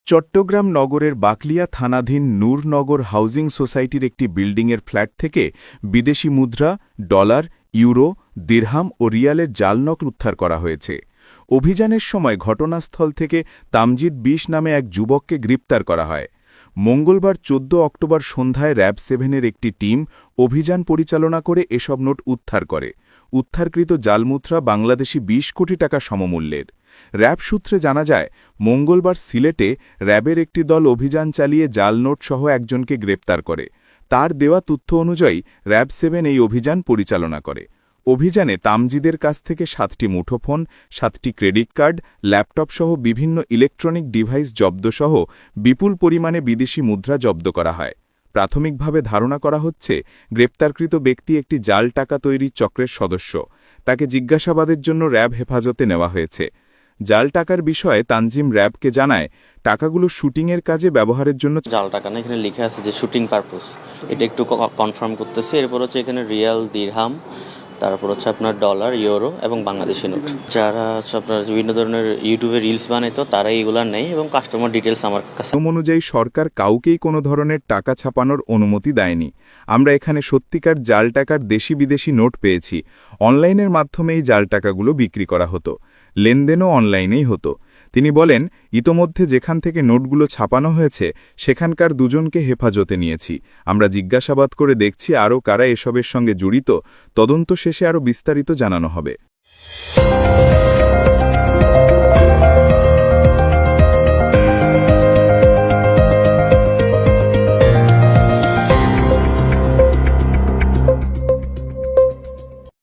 চট্টগ্রাম নগরের বাকলিয়া থানাধীন নূরনগর হাউজিং সোসাইটির একটি বিল্ডিংয়ের ফ্ল্যাট থেকে বিদেশি মুদ্রা, ডলার, ইউরো, দিরহাম ও রিয়ালের জাল নোট উদ্ধার করা হয়েছে। অভিযানের সময় ঘটনাস্থল থেকে তামজিদ ২০ নামে এক যুবককে গ্রেপ্তার করা হয়। মঙ্গলবার ১৪ অক্টোবর সন্ধ্যায় র‍্যাব ৭-এর একটি টিম অভিযান পরিচালনা করে এসব নোট উদ্ধার করে। উদ্ধারকৃত জালমুদ্রা বাংলাদেশি ২০ কোটি টাকা সমমূল্যের। র‍্যাব সূত্রে জানা যায়, মঙ্গলবার সিলেটে র‍্যাবের একটি দল অভিযান চালিয়ে জাল নোটসহ একজনকে গ্রেপ্তার করে। তার দেওয়া তথ্য অনুযায়ী র‍্যাব ৭ এই অভিযান পরিচালনা করে। অভিযানে তামজিদের কাছ থেকে ৭টি মুঠোফোন, ৭টি ক্রেডিট কার্ড, ল্যাপটপসহ বিভিন্ন ইলেকট্রনিক ডিভাইস জব্দসহ বিপুল পরিমাণে বিদেশি মুদ্রা জব্দ করা হয়। প্রাথমিকভাবে ধারণা করা হচ্ছে, গ্রেপ্তারকৃত ব্যক্তি একটি জাল টাকা তৈরির চক্রের সদস্য। তাকে জিজ্ঞাসাবাদের জন্য র‍্যাব হেফাজতে নেওয়া হয়েছে। জাল টাকার বিষয়ে তানজিম র‍্যাবকে জানায়, টাকাগুলো শুটিংয়ের কাজে ব্যবহারের জন্য জাল টাকা না, এখানে লেখা আছে যে শুটিং পারপোজ। এটা একটু কনফার্ম করতেছি। এরপর হচ্ছে এখানে রিয়াল, দিরহাম, তারপর হচ্ছে আপনার ডলার, ইউরো এবং বাংলাদেশি নোট। যারা হচ্ছে আপনার বিভিন্ন ধরনের ইউটিউবে রিলস বানাইতো তারা এগুলো নেই এবং কাস্টমার ডিটেলস আমার কাছে। নিয়ম অনুযায়ী সরকার কাউকেই কোনো ধরনের টাকা ছাপানোর অনুমতি দেয়নি। আমরা এখানে সত্যিকার জাল টাকার দেশি বিদেশি নোট পেয়েছি। অনলাইনের মাধ্যমে এই জাল টাকাগুলো বিক্রি করা হতো। লেনদেনও অনলাইনেই হতো। তিনি বলেন, ইতোমধ্যে যেখান থেকে নোটগুলো ছাপানো হয়েছে সেখানকার দুজনকে হেফাজতে নিয়েছি। আমরা জিজ্ঞাসাবাদ করে দেখছি আরও কারা এসবের সঙ্গে জড়িত। তদন্ত শেষে আরও বিস্তারিত জানানো হবে।